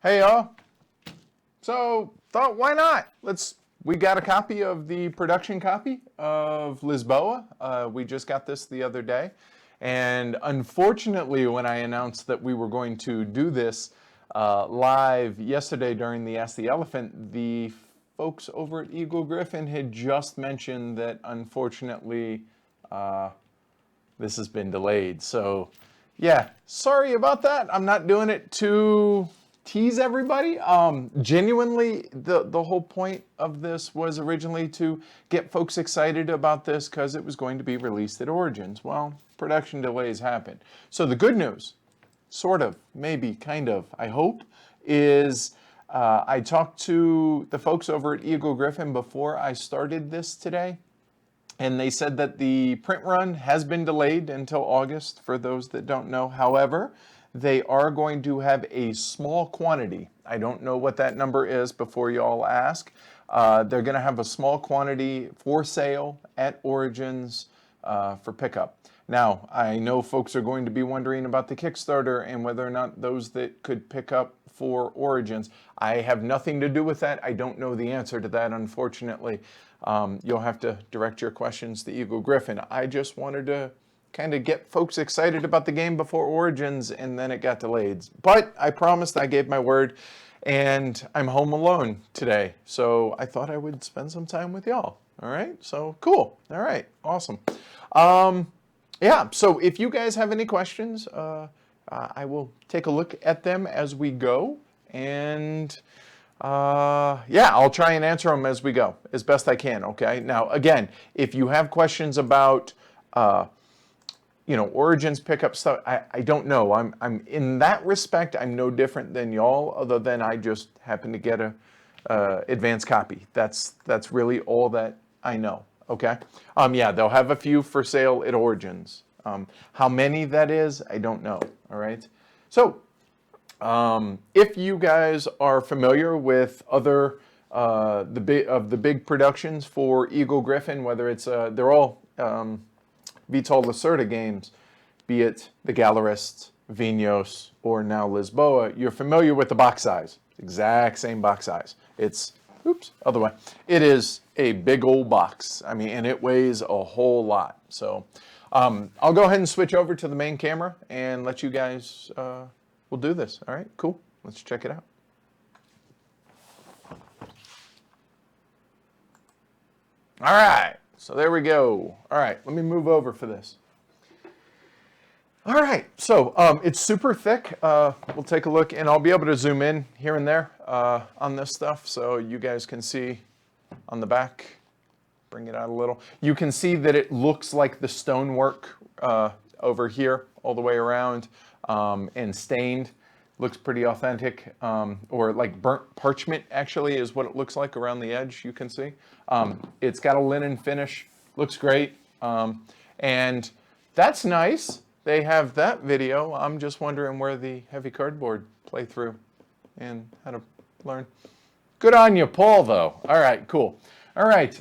Hey y'all. So thought why not? We got a copy of the production copy of Lisboa. We just got this the other day. And unfortunately, when I announced that we were going to do this live yesterday during the Ask the Elephant, the folks over at Eagle Griffin had just mentioned that unfortunately this has been delayed. So yeah, sorry about that. I'm not doing it to tease everybody. Genuinely, the whole point of this was originally to get folks excited about this because it was going to be released at Origins. Well, production delays happen. So the good news, sort of, maybe, kind of, I hope, is I talked to the folks over at Eagle Griffin before I started this today, and they said that the print run has been delayed until August, for those that don't know. However, they are going to have a small quantity. I don't know what that number is before you all ask. They're going to have a small quantity for sale at Origins for pickup. Now, I know folks are going to be wondering about the Kickstarter and whether or not those that could pick up for Origins. I have nothing to do with that. I don't know the answer to that, unfortunately. You'll have to direct your questions to Eagle Griffin. I just wanted to kind of get folks excited about the game before Origins, and then it got delayed. But I promised, I gave my word, and I'm home alone today. So I thought I would spend some time with y'all. All right, so cool. All right, awesome. Yeah, so if you guys have any questions, I will take a look at them as we go. And yeah, I'll try and answer them as we go, as best I can, okay? Now, again, if you have questions about Origins pickup stuff, I don't know. I'm in that respect, I'm no different than y'all, other than I just happen to get a advanced copy. That's really all that I know. Okay. Yeah, they'll have a few for sale at Origins. How many that is, I don't know. All right. So, if you guys are familiar with other the big productions for Eagle Griffin, whether it's they're all Vital Lacerda games, be it the Gallerist, Vinhos, or now Lisboa, you're familiar with the box size. Exact same box size. It's, oops, other way. It is a big old box. I mean, and it weighs a whole lot. So I'll go ahead and switch over to the main camera and let you guys, we'll do this. All right, cool. Let's check it out. All right. So there we go. All right, let me move over for this. All right, so it's super thick. We'll take a look, and I'll be able to zoom in here and there on this stuff so you guys can see on the back. Bring it out a little. You can see that it looks like the stonework over here all the way around and stained. Looks pretty authentic, or like burnt parchment actually is what it looks like around the edge, you can see. It's got a linen finish, looks great, and that's nice. They have that video. I'm just wondering where the heavy cardboard playthrough and how to learn. Good on you, Paul, though. All right, cool. All right,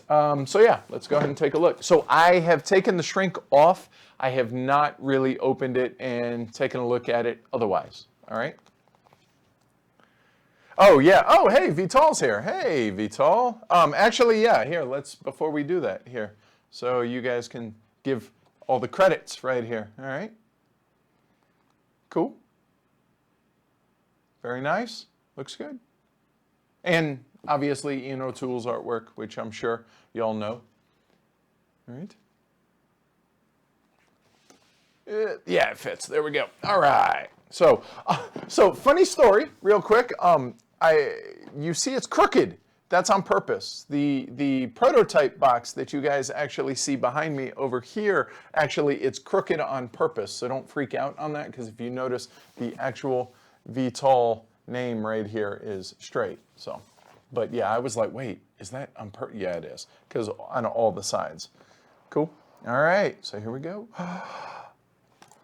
so yeah, let's go ahead and take a look. So I have taken the shrink off. I have not really opened it and taken a look at it otherwise. All right. Oh, yeah. Oh, hey, Vital's here. Hey, Vital. Actually, yeah, here, before we do that, here. So you guys can give all the credits right here. All right. Cool. Very nice. Looks good. And obviously, Ian O'Toole's artwork, which I'm sure you all know. All right. Yeah, it fits. There we go. All right. So funny story, real quick. You see it's crooked. That's on purpose. The prototype box that you guys actually see behind me over here, actually it's crooked on purpose. So don't freak out on that, because if you notice, the actual Vital name right here is straight. So, but yeah, I was like, wait, is that on purpose? Yeah, it is, because on all the sides. Cool. All right. So here we go.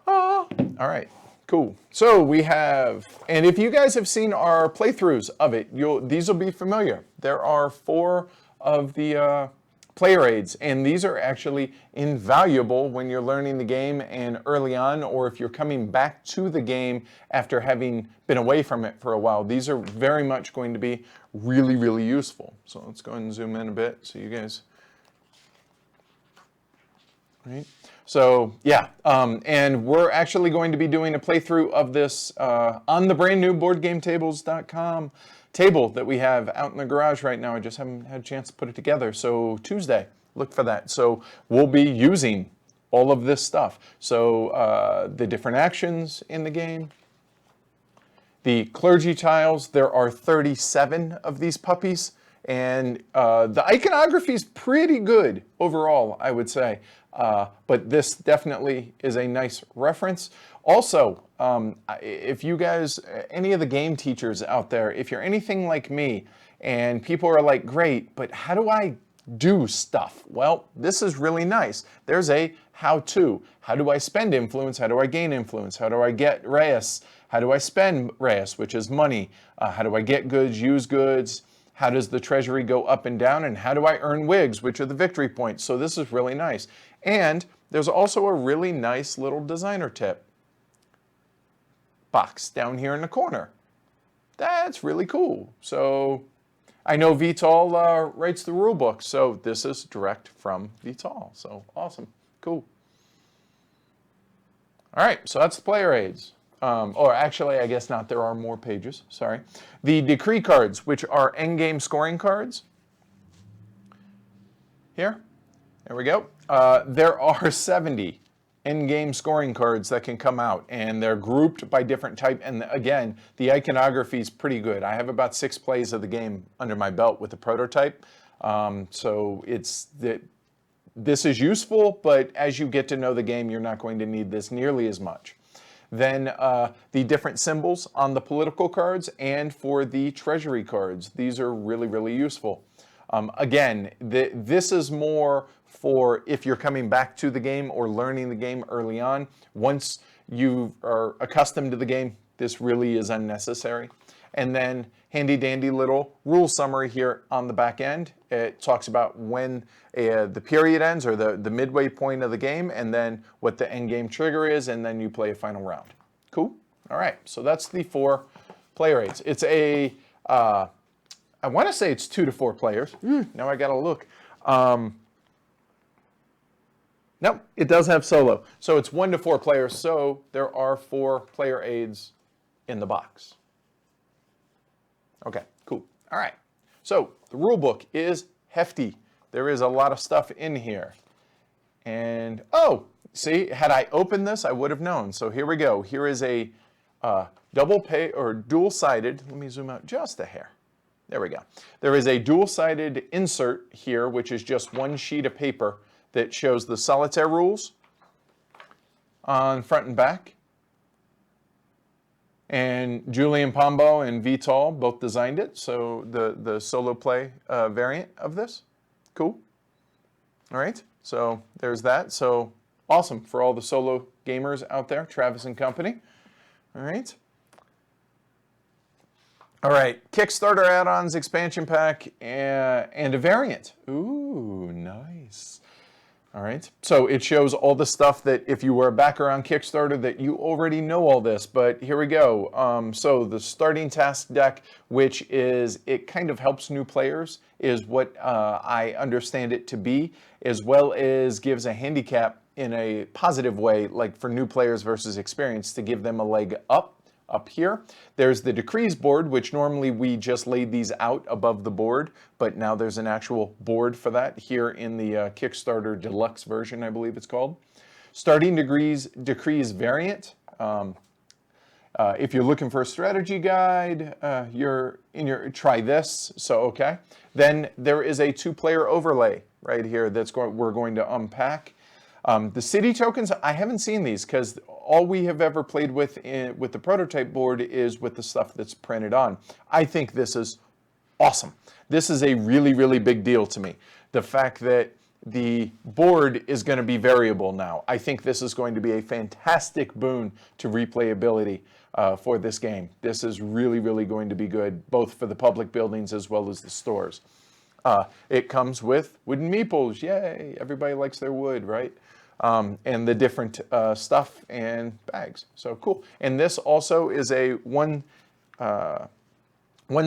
All right. Cool. So we have, and if you guys have seen our playthroughs of it, these will be familiar. There are 4 of the player aids, and these are actually invaluable when you're learning the game and early on, or if you're coming back to the game after having been away from it for a while. These are very much going to be really, really useful. So let's go ahead and zoom in a bit so you guys, right? So yeah, and we're actually going to be doing a playthrough of this on the brand new BoardGameTables.com table that we have out in the garage right now. I just haven't had a chance to put it together. So Tuesday, look for that. So we'll be using all of this stuff. So the different actions in the game, the clergy tiles, there are 37 of these puppies, and the iconography is pretty good overall, I would say. But this definitely is a nice reference. Also, if you guys, any of the game teachers out there, if you're anything like me and people are like, great, but how do I do stuff? Well, this is really nice. There's a how-to. How do I spend influence? How do I gain influence? How do I get res? How do I spend res, which is money? How do I get goods, use goods? How does the treasury go up and down? And how do I earn wigs, which are the victory points? So this is really nice. And there's also a really nice little designer tip box down here in the corner. That's really cool. So I know Vital writes the rule book, so this is direct from Vital. So awesome, cool. All right, so that's the player aids. Or actually, I guess not, there are more pages, sorry. The decree cards, which are endgame scoring cards. Here, there we go. There are 70 endgame scoring cards that can come out, and they're grouped by different type. And again, the iconography is pretty good. I have about 6 plays of the game under my belt with the prototype. So this is useful, but as you get to know the game, you're not going to need this nearly as much. Then the different symbols on the political cards and for the treasury cards. These are really, really useful. Again, this is more for if you're coming back to the game or learning the game early on. Once you are accustomed to the game, this really is unnecessary. And then handy dandy little rule summary here on the back end. It talks about when the period ends, or the midway point of the game, and then what the end game trigger is, and then you play a final round. Cool? All right, so that's the 4 player aids. It's a, I want to say it's 2 to 4 players. Now I gotta look. Nope, it does have solo. So it's 1 to 4 players, so there are 4 player aids in the box. Okay, cool. All right. So the rule book is hefty. There is a lot of stuff in here. And, oh, see, had I opened this, I would have known. So here we go. Here is a dual-sided, let me zoom out just a hair. There we go. There is a dual-sided insert here, which is just 1 sheet of paper that shows the solitaire rules on front and back. And Julian Pombo and Vital both designed it, so the solo play variant of this. Cool. All right, so there's that. So awesome for all the solo gamers out there, Travis and company. All right. All right, Kickstarter add-ons, expansion pack, and a variant. Ooh, nice. All right, so it shows all the stuff that if you were a backer on Kickstarter that you already know all this, but here we go. So the starting task deck, which is, it kind of helps new players, is what I understand it to be, as well as gives a handicap in a positive way, like for new players versus experience, to give them a leg up here. There's the decrees board, which normally we just laid these out above the board, but now there's an actual board for that here in the Kickstarter Deluxe version, I believe it's called. Starting decrees variant. If you're looking for a strategy guide, try this, so okay. Then there is a 2-player overlay right here we're going to unpack. The city tokens, I haven't seen these because all we have ever played with the prototype board is with the stuff that's printed on. I think this is awesome. This is a really, really big deal to me. The fact that the board is going to be variable now. I think this is going to be a fantastic boon to replayability for this game. This is really, really going to be good, both for the public buildings as well as the stores. It comes with wooden meeples. Yay! Everybody likes their wood, right? And the different stuff and bags. So cool. And this also is a one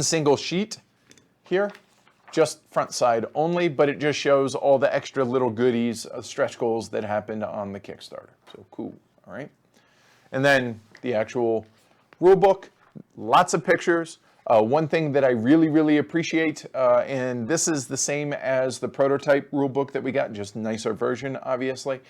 single sheet here, just front side only, but it just shows all the extra little goodies, stretch goals that happened on the Kickstarter. So cool. All right. And then the actual rule book, lots of pictures. One thing that I really, really appreciate, and this is the same as the prototype rule book that we got, just nicer version, obviously.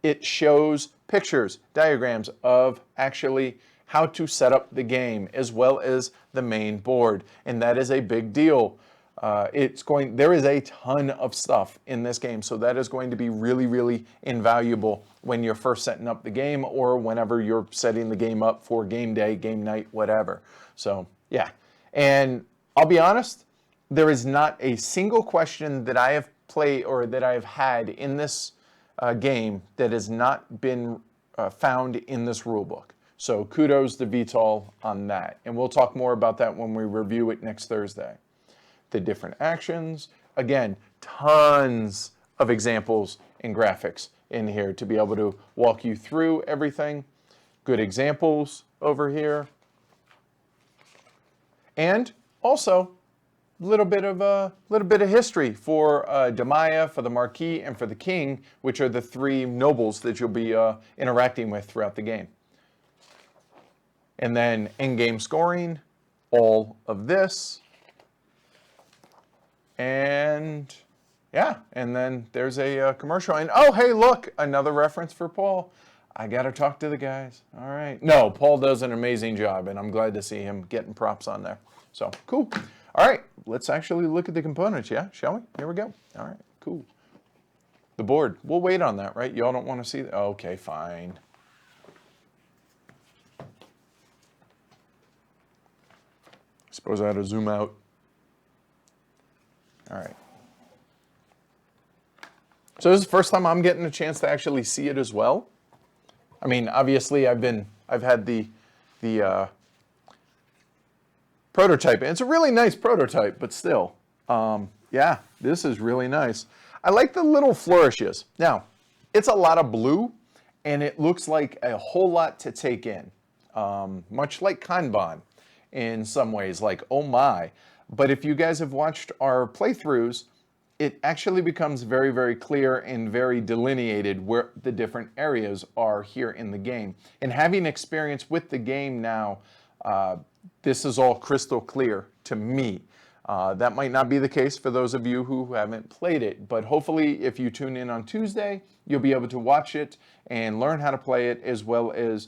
It shows pictures, diagrams of actually how to set up the game, as well as the main board, and that is a big deal. There is a ton of stuff in this game, so that is going to be really, really invaluable when you're first setting up the game or whenever you're setting the game up for game day, game night, whatever. So yeah, and I'll be honest, there is not a single question that I have played or that I've had in this game that has not been found in this rule book. So kudos to Vital on that, and we'll talk more about that when we review it next Thursday. The different actions. Again, tons of examples and graphics in here to be able to walk you through everything. Good examples over here. And also a little bit of history for Demaya, for the Marquis, and for the King, which are the three nobles that you'll be interacting with throughout the game. And then in-game scoring, all of this. And yeah, and then there's a commercial. And oh, hey, look, another reference for Paul. I got to talk to the guys. All right. No, Paul does an amazing job, and I'm glad to see him getting props on there. So cool. All right, let's actually look at the components, yeah? Shall we? Here we go. All right, cool. The board. We'll wait on that, right? Y'all don't want to see that? Okay, fine. Suppose I had to zoom out. All right. So this is the first time I'm getting a chance to actually see it as well. I mean, obviously I've had the prototype. And it's a really nice prototype, but still, yeah, this is really nice. I like the little flourishes. Now, it's a lot of blue, and it looks like a whole lot to take in, much like Kanban in some ways, like, oh my. But if you guys have watched our playthroughs, it actually becomes very, very clear and very delineated where the different areas are here in the game. And having experience with the game now, this is all crystal clear to me. That might not be the case for those of you who haven't played it, but hopefully if you tune in on Tuesday, you'll be able to watch it and learn how to play it, as well as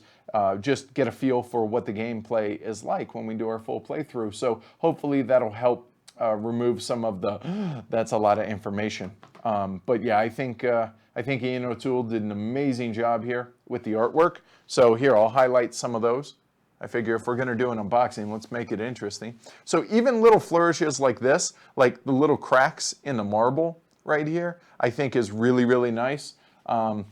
just get a feel for what the gameplay is like when we do our full playthrough. So hopefully that'll help remove some of the, that's a lot of information. But yeah, I think Ian O'Toole did an amazing job here with the artwork. So here, I'll highlight some of those. I figure if we're going to do an unboxing, let's make it interesting. So even little flourishes like this, like the little cracks in the marble right here, I think is really, really nice. And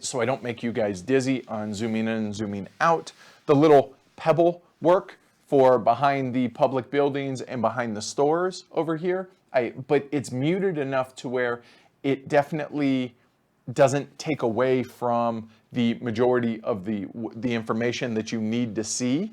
so I don't make you guys dizzy on zooming in and zooming out. The little pebble work for behind the public buildings and behind the stores over here, but it's muted enough to where it definitely doesn't take away from the majority of the information that you need to see.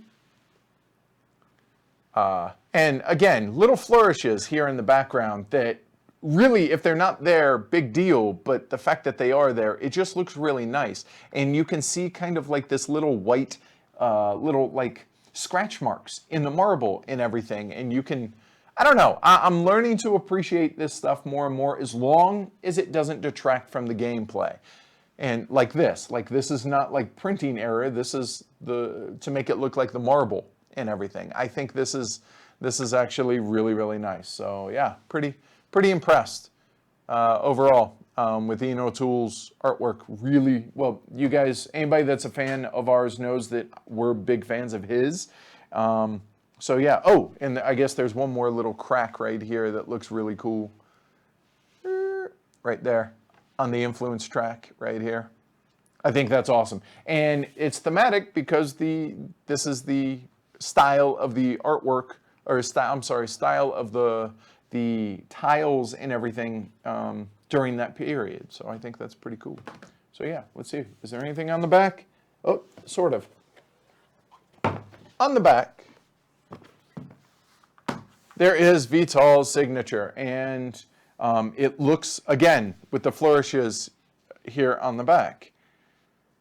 And again, little flourishes here in the background that really, if they're not there, big deal, but the fact that they are there, it just looks really nice. And you can see kind of like this little white, little like scratch marks in the marble and everything. And you can, I don't know, I'm learning to appreciate this stuff more and more, as long as it doesn't detract from the gameplay. And like this is not like printing error. This is to make it look like the marble and everything. I think this is actually really, really nice. So yeah, pretty impressed overall with Ian O'Toole's artwork. Really, well, you guys, anybody that's a fan of ours knows that we're big fans of his. So yeah, oh, and I guess there's one more little crack right here that looks really cool. Right there on the influence track right here. I think that's awesome. And it's thematic because this is the style of the artwork, or style of the the tiles and everything during that period. So I think that's pretty cool. So yeah, let's see. Is there anything on the back? Oh, sort of. On the back, there is Vital's signature, and it looks, again, with the flourishes here on the back,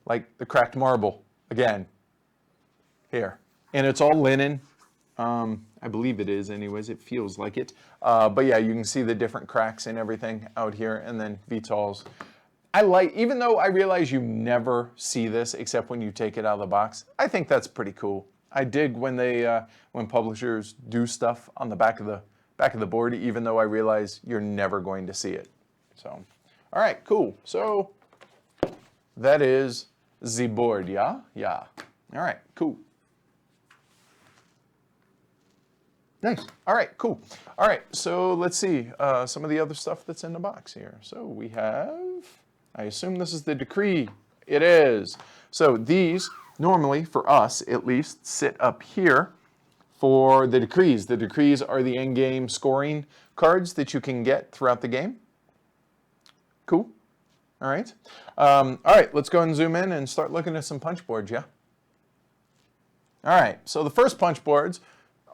like the cracked marble, again, here. And it's all linen. I believe it is anyways, it feels like it. But yeah, you can see the different cracks and everything out here, and then Vital's. I like, even though I realize you never see this except when you take it out of the box, I think that's pretty cool. I dig when when publishers do stuff on the back of the board, even though I realize you're never going to see it. So, all right, cool. So that is the board, yeah? Yeah. All right, cool. Nice. All right, cool. All right, so let's see some of the other stuff that's in the box here. So we have, I assume this is the decree. It is. So these, normally, for us at least, sit up here for the decrees. The decrees are the end-game scoring cards that you can get throughout the game. Cool. All right. All right, let's go and zoom in and start looking at some punch boards, yeah? All right, so the first punch boards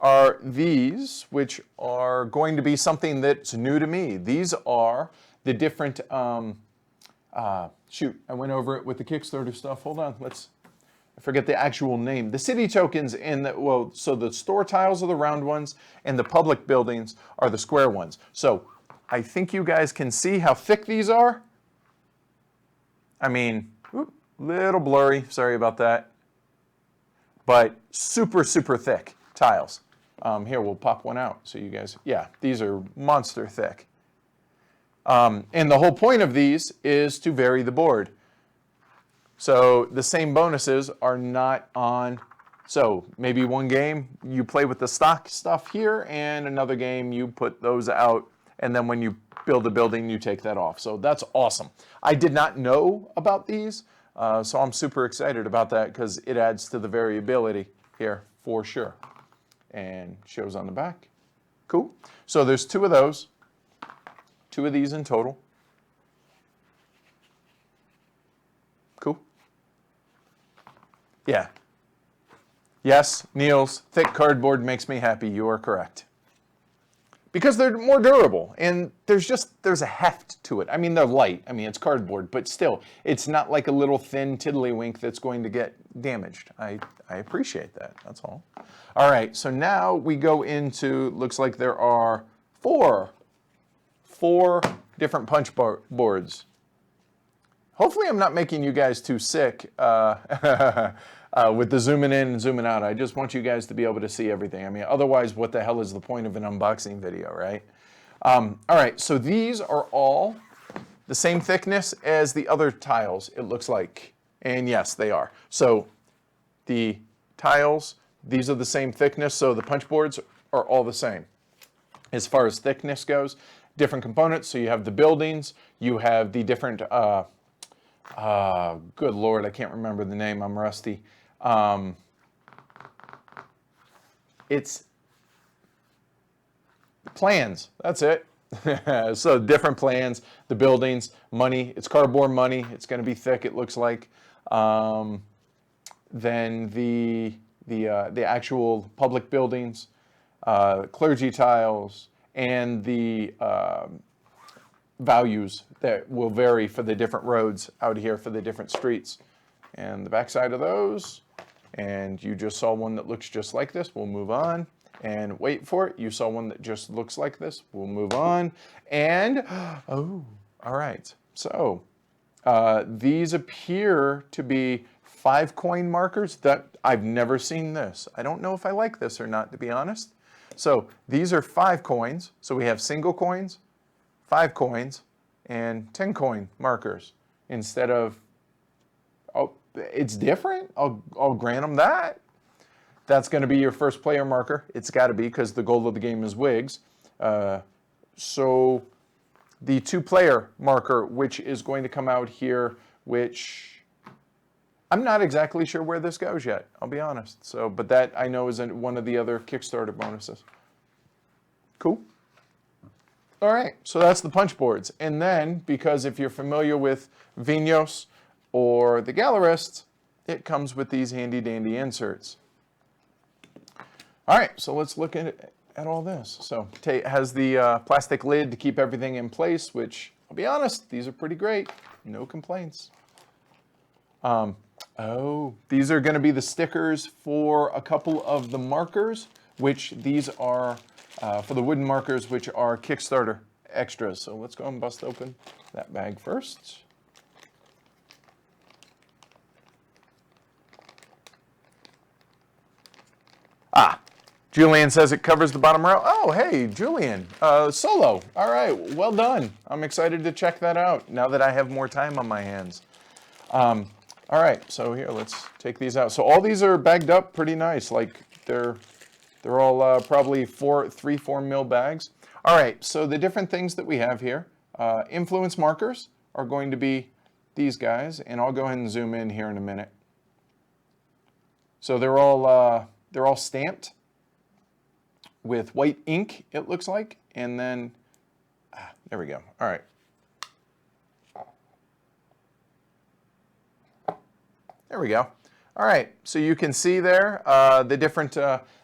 are these, which are going to be something that's new to me. These are the different, shoot, I went over it with the Kickstarter stuff. Hold on, I forget the actual name. The city tokens in the, well, so the store tiles are the round ones and the public buildings are the square ones. So I think you guys can see how thick these are. I mean, little blurry, sorry about that. But super, super thick tiles. Here, we'll pop one out so you guys, yeah, these are monster thick. And the whole point of these is to vary the board. So the same bonuses are not on, so maybe one game you play with the stock stuff here and another game you put those out, and then when you build a building you take that off. So that's awesome. I did not know about these, so I'm super excited about that because it adds to the variability here for sure. And shows on the back. Cool. So there's two of those, two of these in total. Cool. Yeah. Yes, Niels, thick cardboard makes me happy. You are correct. Because they're more durable, and there's a heft to it. I mean, they're light. I mean, it's cardboard, but still, it's not like a little thin tiddlywink that's going to get damaged. I appreciate that, that's all. All right, so now we go into, looks like there are four different punch boards. Hopefully I'm not making you guys too sick with the zooming in and zooming out. I just want you guys to be able to see everything. I mean, otherwise, what the hell is the point of an unboxing video, right? All right, so these are all the same thickness as the other tiles, it looks like. And yes, they are. So the tiles, these are the same thickness, so the punch boards are all the same. As far as thickness goes, different components. So you have the buildings, you have the different, good Lord, I can't remember the name, I'm rusty. It's plans, that's it. So different plans, the buildings, money, it's cardboard money, it's going to be thick, it looks like. Then the actual public buildings, clergy tiles, and the values that will vary for the different roads out here for the different streets. And the backside of those, and you just saw one that looks just like this, we'll move on. And wait for it, you saw one that just looks like this, we'll move on. And, oh, all right. So these appear to be 5-coin markers. That I've never seen this. I don't know if I like this or not, to be honest. So these are 5 coins. So we have single coins, 5 coins, and 10-coin markers instead of, oh, it's different. I'll grant them that. That's going to be your first player marker. It's got to be because the goal of the game is wigs. So the 2-player marker, which is going to come out here, which I'm not exactly sure where this goes yet, I'll be honest. So, but that I know is one of the other Kickstarter bonuses. Cool. All right, so that's the punch boards. And then, because if you're familiar with Vinos or the Gallerist, it comes with these handy dandy inserts. All right, so let's look at all this. So it has the plastic lid to keep everything in place, which, I'll be honest, these are pretty great. No complaints. Oh, these are going to be the stickers for a couple of the markers, which these are for the wooden markers, which are Kickstarter extras. So let's go and bust open that bag first. Ah, Julian says it covers the bottom row. Oh, hey, Julian, solo. All right, well done. I'm excited to check that out now that I have more time on my hands. All right, so here, let's take these out. So all these are bagged up pretty nice. Like they're all probably 3-4 mil bags. All right, so the different things that we have here, influence markers are going to be these guys, and I'll go ahead and zoom in here in a minute. So they're all stamped with white ink, it looks like, and then there we go. All right. There we go. All right, so you can see there the different,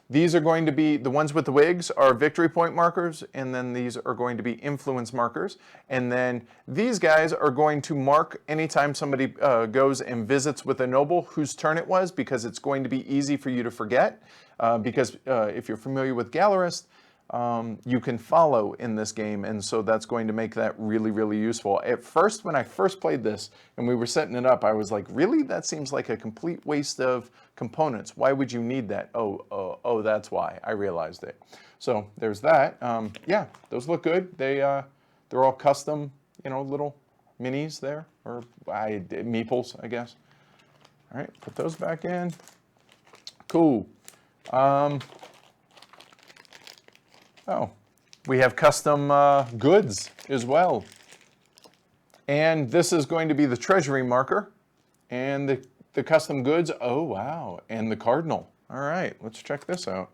these are going to be, the ones with the wigs are victory point markers, and then these are going to be influence markers. And then these guys are going to mark anytime somebody goes and visits with a noble whose turn it was, because it's going to be easy for you to forget. Because if you're familiar with Gallerist, you can follow in this game, and so that's going to make that really, really useful. At first, when I first played this and we were setting it up, I was like, really? That seems like a complete waste of components. Why would you need that? Oh, that's why. I realized it. So there's that. Yeah, those look good. They're all custom, little minis there, or meeples, I guess. All right, put those back in. Cool. Oh, we have custom goods as well. And this is going to be the treasury marker and the custom goods. Oh, wow. And the cardinal. All right, let's check this out.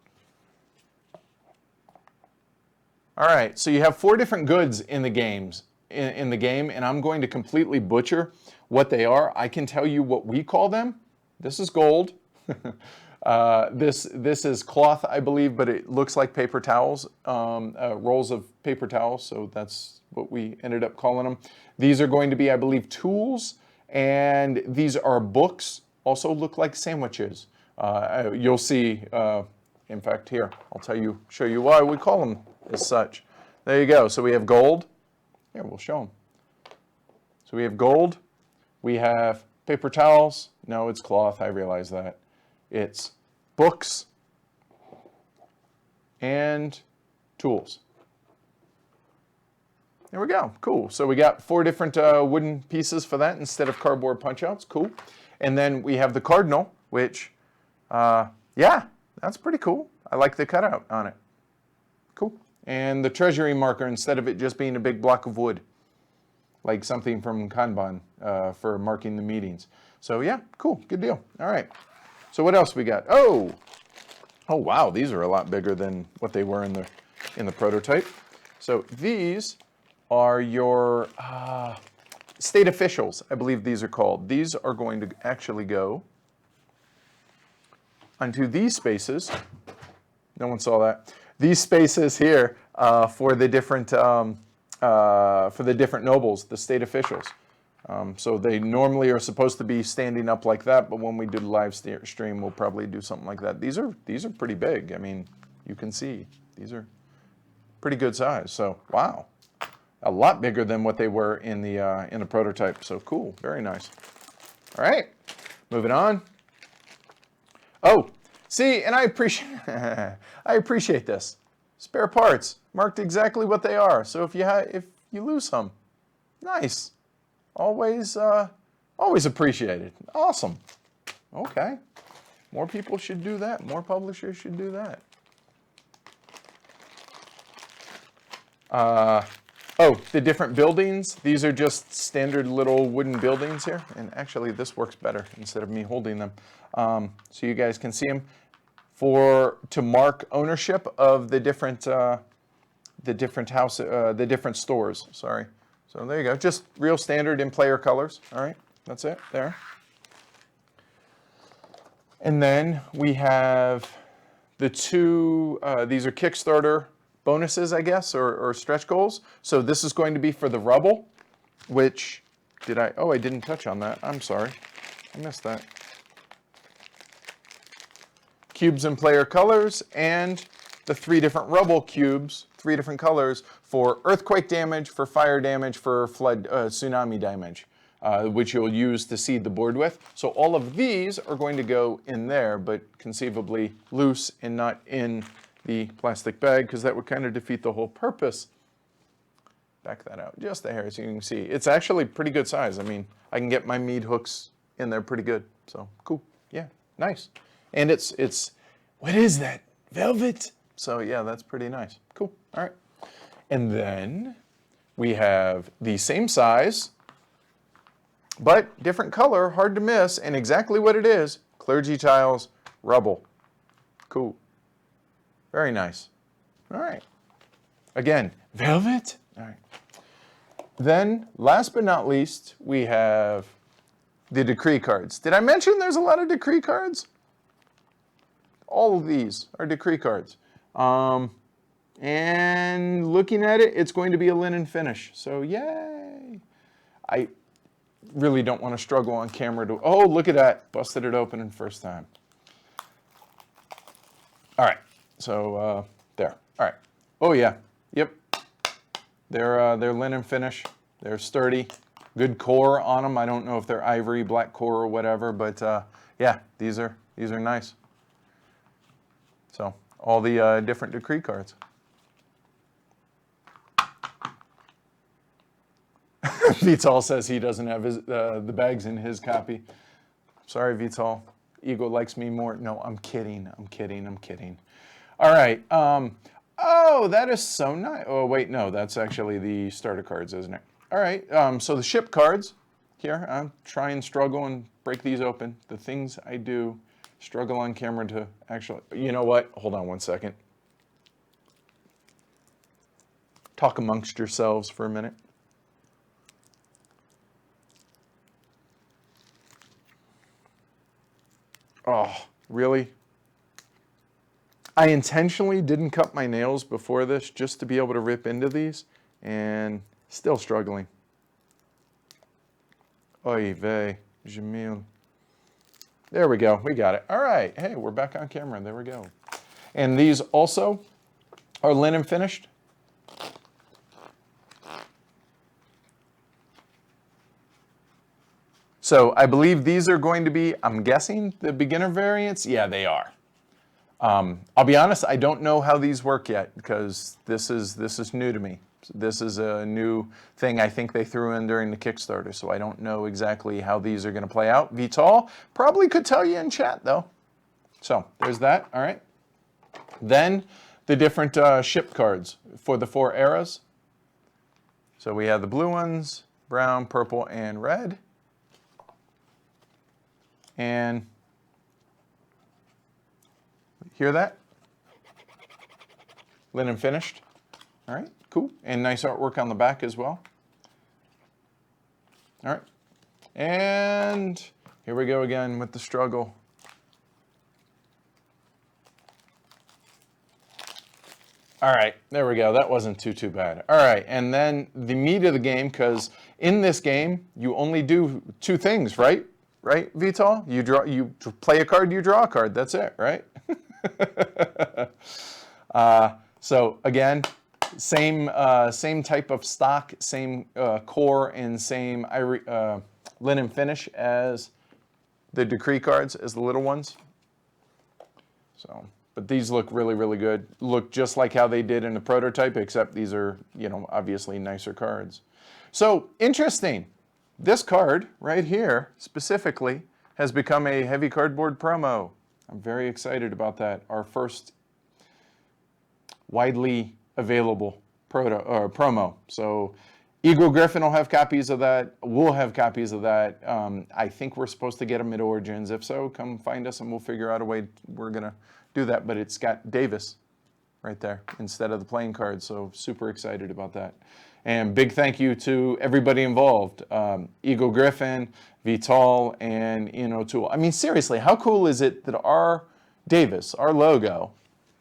All right, so you have 4 different goods in the games, in the game, and I'm going to completely butcher what they are. I can tell you what we call them. This is gold. This is cloth, I believe, but it looks like paper towels, rolls of paper towels, so that's what we ended up calling them. These are going to be, I believe, tools, and these are books, also look like sandwiches. You'll see, in fact, here, I'll show you why we call them as such. There you go. So we have gold. Here, we'll show them. So we have gold. We have paper towels. No, it's cloth. I realize that. It's books and tools. There we go. Cool. So we got 4 different wooden pieces for that instead of cardboard punch-outs. Cool. And then we have the cardinal, which, yeah, that's pretty cool. I like the cutout on it. Cool. And the treasury marker instead of it just being a big block of wood, like something from Kanban for marking the meetings. So yeah, cool. Good deal. All right. So what else we got? Oh wow, these are a lot bigger than what they were in the prototype. So these are your state officials, I believe these are called. These are going to actually go onto these spaces. No one saw that. These spaces here for the different nobles, the state officials. So they normally are supposed to be standing up like that, but when we do the live stream, we'll probably do something like that. These are pretty big. I mean, you can see these are pretty good size. So wow, a lot bigger than what they were in the prototype. So cool, very nice. All right, moving on. Oh, see, and I appreciate this. Spare parts marked exactly what they are. So if you lose some, nice. Always appreciated. Awesome. Okay. More people should do that. More publishers should do that. Oh, the different buildings. These are just standard little wooden buildings here. And actually, this works better instead of me holding them. So you guys can see them to mark ownership of the different the different stores. Sorry. So there you go. Just real standard in player colors. All right, that's it there. And then we have the two. These are Kickstarter bonuses, I guess, or stretch goals. So this is going to be for the Rubble, which did I? Oh, I didn't touch on that. I'm sorry, I missed that. Cubes in player colors, and the 3 different Rubble cubes, 3 different colors for earthquake damage, for fire damage, for flood, tsunami damage, which you'll use to seed the board with. So all of these are going to go in there, but conceivably loose and not in the plastic bag, because that would kind of defeat the whole purpose. Back that out just a hair so you can see. It's actually pretty good size. I mean, I can get my mead hooks in there pretty good. So cool. Yeah, nice. And it's what is that? Velvet? So yeah, that's pretty nice. Cool. All right. And then we have the same size, but different color, hard to miss, and exactly what it is, Clergy Tiles Rubble. Cool. Very nice. All right. Again, velvet. All right. Then, last but not least, we have the decree cards. Did I mention there's a lot of decree cards? All of these are decree cards. And looking at it, it's going to be a linen finish. So yay! I really don't want to struggle on camera to, oh, look at that. Busted it open in first time. All right, so there. All right. Oh yeah, yep. They're linen finish. They're sturdy. Good core on them. I don't know if they're ivory, black core, or whatever, but yeah, these are nice. So all the different decree cards. Vital says he doesn't have the bags in his copy. Sorry, Vital. Ego likes me more. No, I'm kidding. I'm kidding. I'm kidding. All right. Oh, that is so nice. Oh, wait, no, that's actually the starter cards, isn't it? All right. So the ship cards here. I'm try and struggle and break these open. The things I do, struggle on camera to actually. You know what? Hold on one second. Talk amongst yourselves for a minute. Oh, really? I intentionally didn't cut my nails before this just to be able to rip into these, and still struggling. Oy vey, Jamil. There we go, we got it. All right, hey, we're back on camera, there we go. And these also are linen finished. So I believe these are going to be, I'm guessing, the beginner variants. Yeah, they are. I'll be honest, I don't know how these work yet because this is new to me. This is a new thing I think they threw in during the Kickstarter, so I don't know exactly how these are going to play out. Vital probably could tell you in chat, though. So there's that. All right. Then the different ship cards for the 4 eras. So we have the blue ones, brown, purple, and red. And hear that? Linen finished. All right, cool. And nice artwork on the back as well. All right. And here we go again with the struggle. All right, there we go. That wasn't too bad. All right, and then the meat of the game, because in this game, you only do 2 things, right? Right, Vital? You play a card, you draw a card. That's it, right? So again, same type of stock, same core, and same linen finish as the decree cards, as the little ones. So, but these look really good. Look just like how they did in the prototype, except these are, obviously nicer cards. So interesting. This card right here specifically has become a heavy cardboard promo. I'm very excited about that. Our first widely available promo. So Eagle Griffin will have copies of that. We'll have copies of that. I think we're supposed to get them at Origins. If so, come find us and we'll figure out a way we're going to do that. But it's got Davis right there instead of the playing cards. So super excited about that. And big thank you to everybody involved. Eagle Griffin, Vital, and Ian O'Toole. I mean, seriously, how cool is it that our Davis, our logo,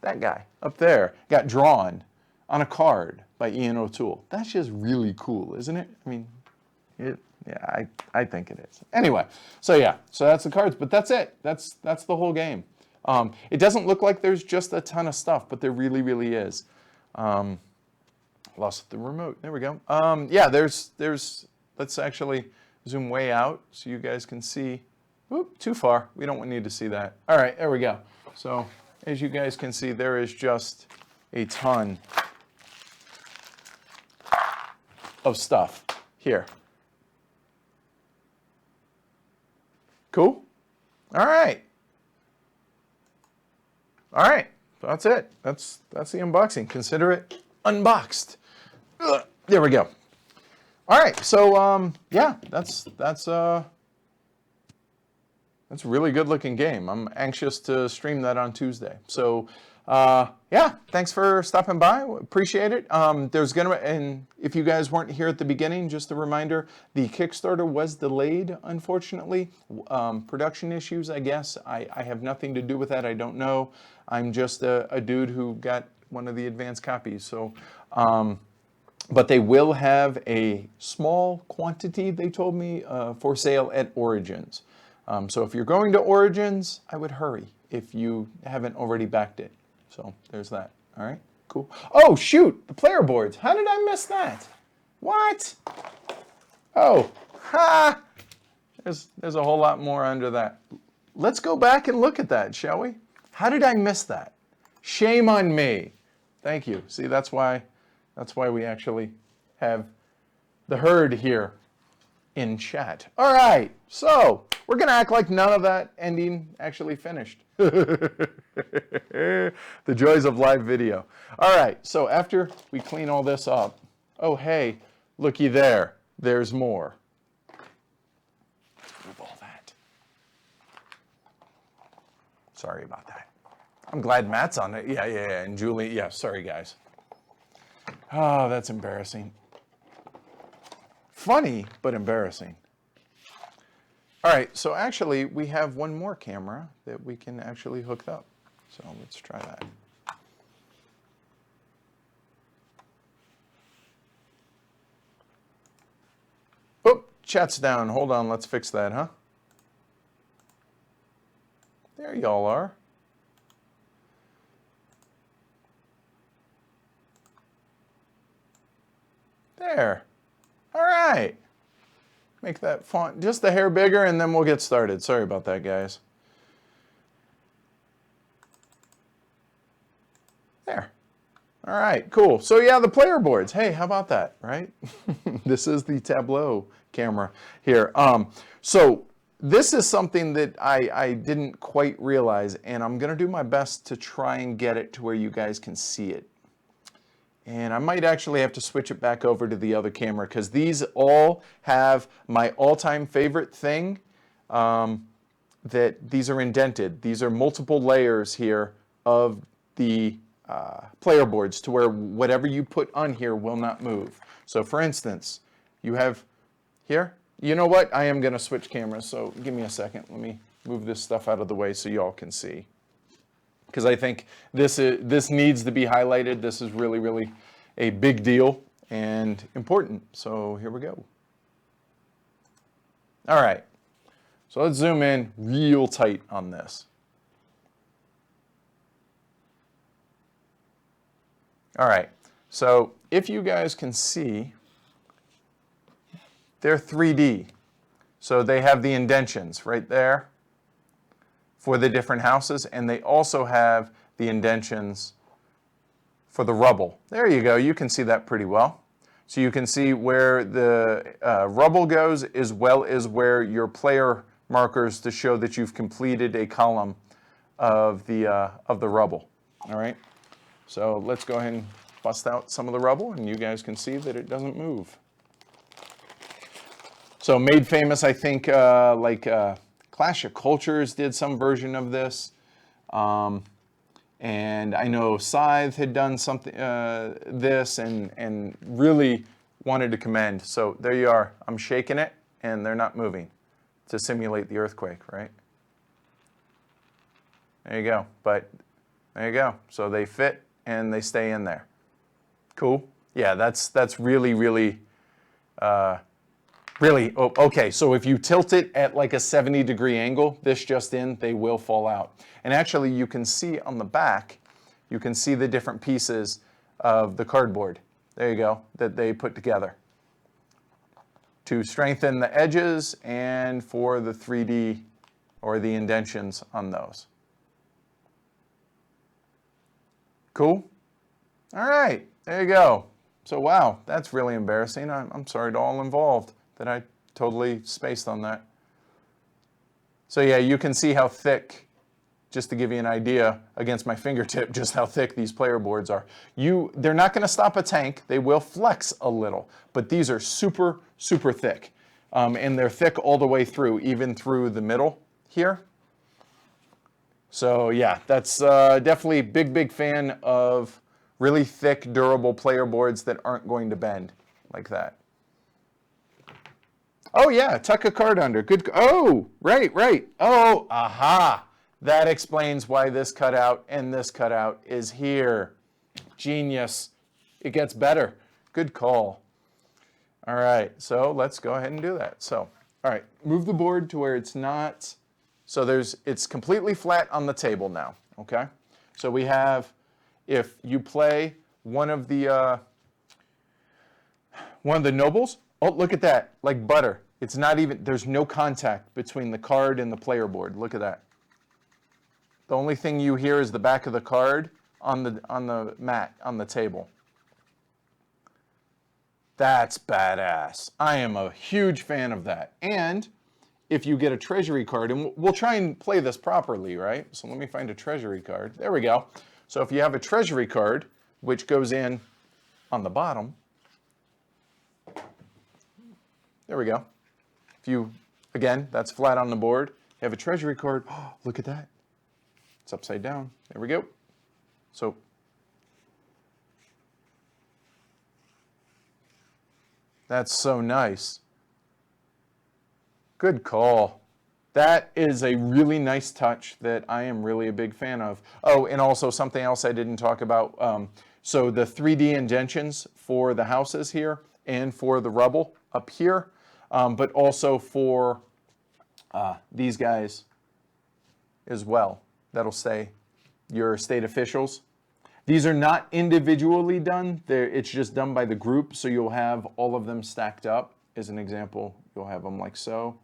that guy up there, got drawn on a card by Ian O'Toole? That's just really cool, isn't it? I mean, yeah, I think it is. Anyway, so yeah, so that's the cards, but that's it. That's the whole game. It doesn't look like there's just a ton of stuff, but there really, really is. Lost the remote. There we go. Yeah, there's. Let's actually zoom way out so you guys can see. Oop, too far. We don't need to see that. All right, there we go. So as you guys can see, there is just a ton of stuff here. Cool. All right. All right. That's it. That's the unboxing. Consider it unboxed. Ugh, there we go. All right, so yeah, that's a really good looking game. I'm anxious to stream that on Tuesday. So yeah, thanks for stopping by. Appreciate it. And if you guys weren't here at the beginning, just a reminder: the Kickstarter was delayed, unfortunately. Production issues, I guess. I have nothing to do with that. I don't know. I'm just a dude who got one of the advanced copies. So. But they will have a small quantity, they told me, for sale at Origins. So if you're going to Origins, I would hurry if you haven't already backed it. So there's that. All right, cool. Oh, shoot, the player boards. How did I miss that? What? Oh, ha! There's a whole lot more under that. Let's go back and look at that, shall we? How did I miss that? Shame on me. Thank you. See, that's why we actually have the herd here in chat. All right, so we're going to act like none of that ending actually finished. The joys of live video. All right, so after we clean all this up, oh, hey, looky there. There's more. Let's move all that. Sorry about that. I'm glad Matt's on it. Yeah, and Julie. Yeah, sorry, guys. Oh, that's embarrassing. Funny, but embarrassing. All right, so actually we have one more camera that we can actually hook up. So let's try that. Oh, chat's down. Hold on, let's fix that, huh? There y'all are. There. All right. Make that font just a hair bigger and then we'll get started. Sorry about that, guys. There. All right, cool. So yeah, the player boards. Hey, how about that, right? This is the Tableau camera here. So this is something that I didn't quite realize, and I'm going to do my best to try and get it to where you guys can see it. And I might actually have to switch it back over to the other camera because these all have my all-time favorite thing, that these are indented. These are multiple layers here of the player boards to where whatever you put on here will not move. So for instance, you have here, you know what? I am going to switch cameras, so give me a second. Let me move this stuff out of the way so you all can see. Because I think this needs to be highlighted. This is really, really a big deal and important. So here we go. All right. So let's zoom in real tight on this. All right. So if you guys can see, they're 3D. So they have the indentions right there for the different houses, and they also have the indentions for the rubble. There you go. You can see that pretty well. So you can see where the rubble goes as well as where your player markers to show that you've completed a column of the rubble. All right. So let's go ahead and bust out some of the rubble, and you guys can see that it doesn't move. So made famous, I think, Clash of Cultures did some version of this. And I know Scythe had done something, this, and really wanted to commend. So there you are. I'm shaking it, and they're not moving to simulate the earthquake, right? There you go. But there you go. So they fit and they stay in there. Cool. Yeah, that's really, really, really. Oh, okay, so if you tilt it at like a 70-degree angle, this just in, they will fall out. And actually, you can see on the back, you can see the different pieces of the cardboard. There you go, that they put together to strengthen the edges and for the 3D or the indentions on those. Cool? All right, there you go. So wow, that's really embarrassing. I'm sorry to all involved that I totally spaced on that. So yeah, you can see how thick, just to give you an idea against my fingertip, just how thick these player boards are. They're not going to stop a tank. They will flex a little, but these are super, super thick. And they're thick all the way through, even through the middle here. So yeah, that's definitely big fan of really thick, durable player boards that aren't going to bend like that. Oh yeah, tuck a card under. Good. Oh, right. Oh, aha. That explains why this cutout and this cutout is here. Genius. It gets better. Good call. All right, so let's go ahead and do that. So, all right, move the board to where it's not. So it's completely flat on the table now, okay? So we have, if you play one of the nobles, oh, look at that, like butter. It's not even, there's no contact between the card and the player board. Look at that. The only thing you hear is the back of the card on the mat, on the table. That's badass. I am a huge fan of that. And if you get a treasury card, and we'll try and play this properly, right? So let me find a treasury card. There we go. So if you have a treasury card, which goes in on the bottom, there we go. If you, again, that's flat on the board. You have a treasury card, oh, look at that. It's upside down. There we go. So that's so nice. Good call. That is a really nice touch that I am really a big fan of. Oh, and also something else I didn't talk about. So the 3D indentions for the houses here and for the rubble up here, but also for these guys as well. That'll say your state officials. These are not individually done. It's just done by the group, so you'll have all of them stacked up. As an example, you'll have them like so.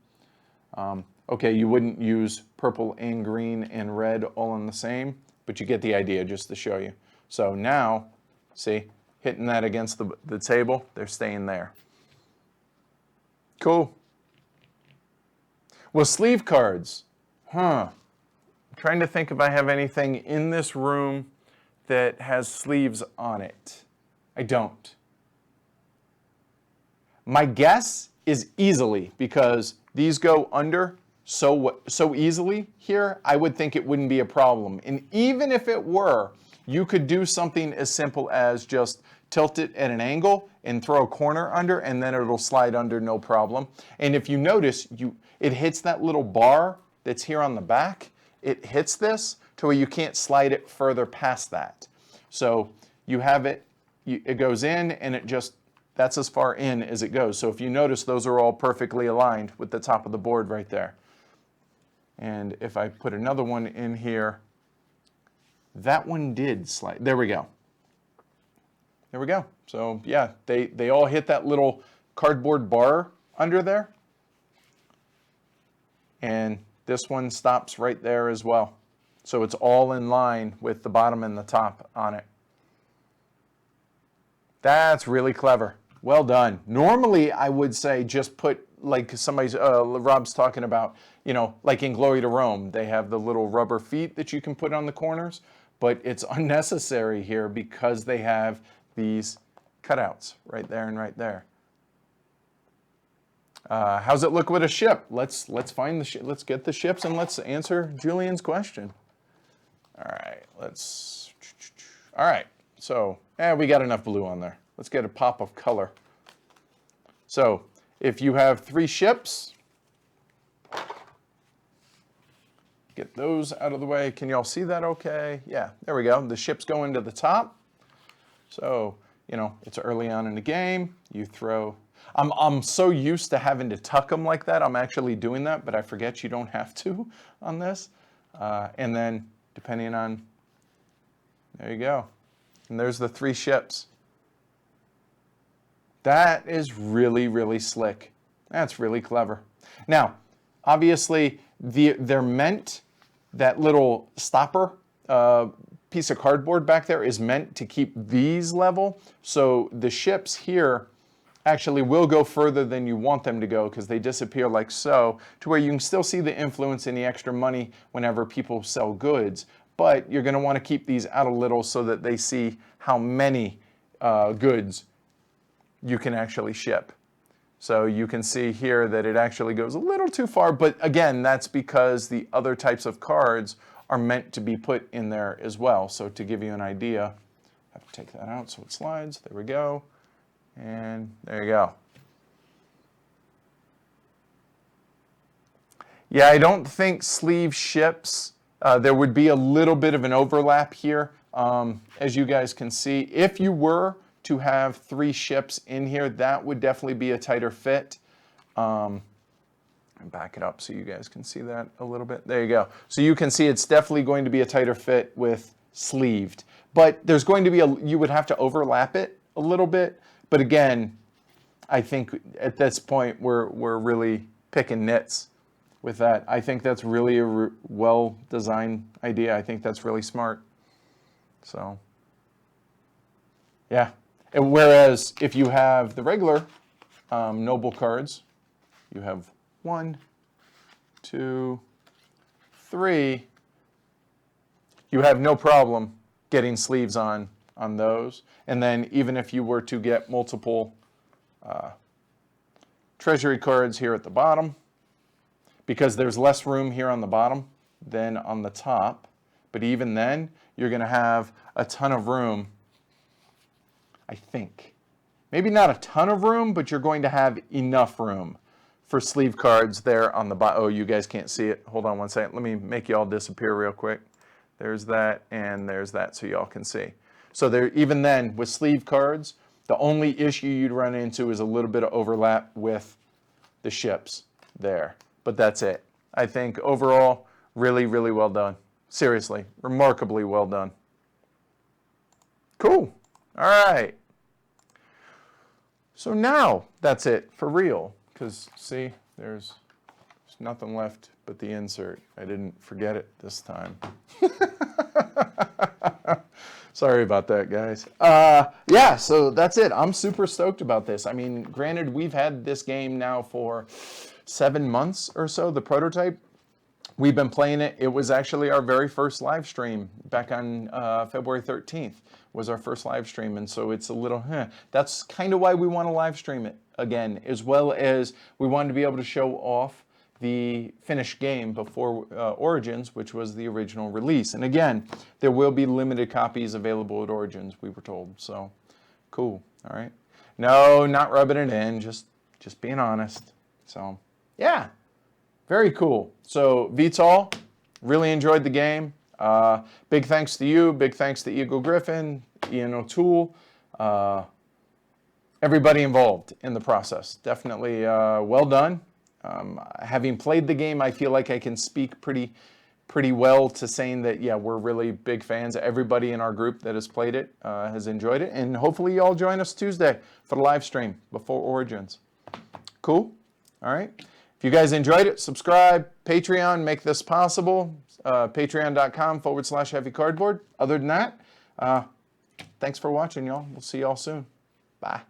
Okay, you wouldn't use purple and green and red all in the same, but you get the idea just to show you. So now, see, hitting that against the table, they're staying there. Cool. Well, sleeve cards. I'm trying to think if I have anything in this room that has sleeves on it. I don't. My guess is easily, because these go under so easily here, I would think it wouldn't be a problem. And even if it were, you could do something as simple as just tilt it at an angle and throw a corner under, and then it'll slide under no problem. And if you notice, it hits that little bar that's here on the back. It hits this to where you can't slide it further past that. So you have it, it goes in, and that's as far in as it goes. So if you notice, those are all perfectly aligned with the top of the board right there. And if I put another one in here, that one did slide. There we go. There we go. So yeah, they all hit that little cardboard bar under there. And this one stops right there as well. So it's all in line with the bottom and the top on it. That's really clever. Well done. Normally, I would say just put, like Rob's talking about, like in Glory to Rome, they have the little rubber feet that you can put on the corners, but it's unnecessary here because they have these cutouts right there and right there. How's it look with a ship? Let's find the ship. Let's get the ships and let's answer Julian's question. All right, all right, so we got enough blue on there. Let's get a pop of color. So if you have 3 ships, get those out of the way. Can you all see that okay? Yeah, there we go. The ships go into the top. So, you know, it's early on in the game. You throw... I'm so used to having to tuck them like that. I'm actually doing that, but I forget you don't have to on this. And then, depending on... There you go. And there's the 3 ships. That is really, really slick. That's really clever. Now, obviously, they're meant... That little stopper piece of cardboard back there is meant to keep these level. So the ships here actually will go further than you want them to go because they disappear like so, to where you can still see the influence and the extra money whenever people sell goods. But you're going to want to keep these out a little so that they see how many goods you can actually ship. So you can see here that it actually goes a little too far, but again, that's because the other types of cards are meant to be put in there as well. So to give you an idea, I have to take that out so it slides. There we go. And there you go. Yeah, I don't think sleeve ships, there would be a little bit of an overlap here. As you guys can see, if you were to have 3 ships in here, that would definitely be a tighter fit. Back it up so you guys can see that a little bit. There you go. So you can see it's definitely going to be a tighter fit with sleeved. But there's going to be you would have to overlap it a little bit. But again, I think at this point we're really picking nits with that. I think that's really a well-designed idea. I think that's really smart. So, yeah. And whereas if you have the regular noble cards, you have 1, 2, 3, you have no problem getting sleeves on those. And then even if you were to get multiple treasury cards here at the bottom, because there's less room here on the bottom than on the top, but even then, you're going to have a ton of room, I think. Maybe not a ton of room, but you're going to have enough room for sleeve cards there on the bottom. Oh, you guys can't see it. Hold on one second. Let me make you all disappear real quick. There's that, and there's that, so y'all can see. So there, even then, with sleeve cards, the only issue you'd run into is a little bit of overlap with the ships there. But that's it. I think overall, really, really well done. Seriously, remarkably well done. Cool. All right. So now that's it for real. Because see, there's nothing left but the insert. I didn't forget it this time. Sorry about that, guys. Yeah, so that's it. I'm super stoked about this. I mean, granted, we've had this game now for 7 months or so, the prototype. We've been playing it. It was actually our very first live stream back on February 13th was our first live stream. And so it's a little, that's kind of why we want to live stream it again, as well as we wanted to be able to show off the finished game before Origins, which was the original release. And again, there will be limited copies available at Origins, we were told. So cool. All right. No, not rubbing it in, just being honest. So yeah. Very cool. So, Vital, really enjoyed the game. Big thanks to you. Big thanks to Eagle Griffin, Ian O'Toole, everybody involved in the process. Definitely well done. Having played the game, I feel like I can speak pretty well to saying that, yeah, we're really big fans. Everybody in our group that has played it has enjoyed it. And hopefully you all join us Tuesday for the live stream before Origins. Cool? All right. If you guys enjoyed it, subscribe, Patreon, make this possible, patreon.com/heavy cardboard. Other than that, thanks for watching, y'all. We'll see y'all soon. Bye.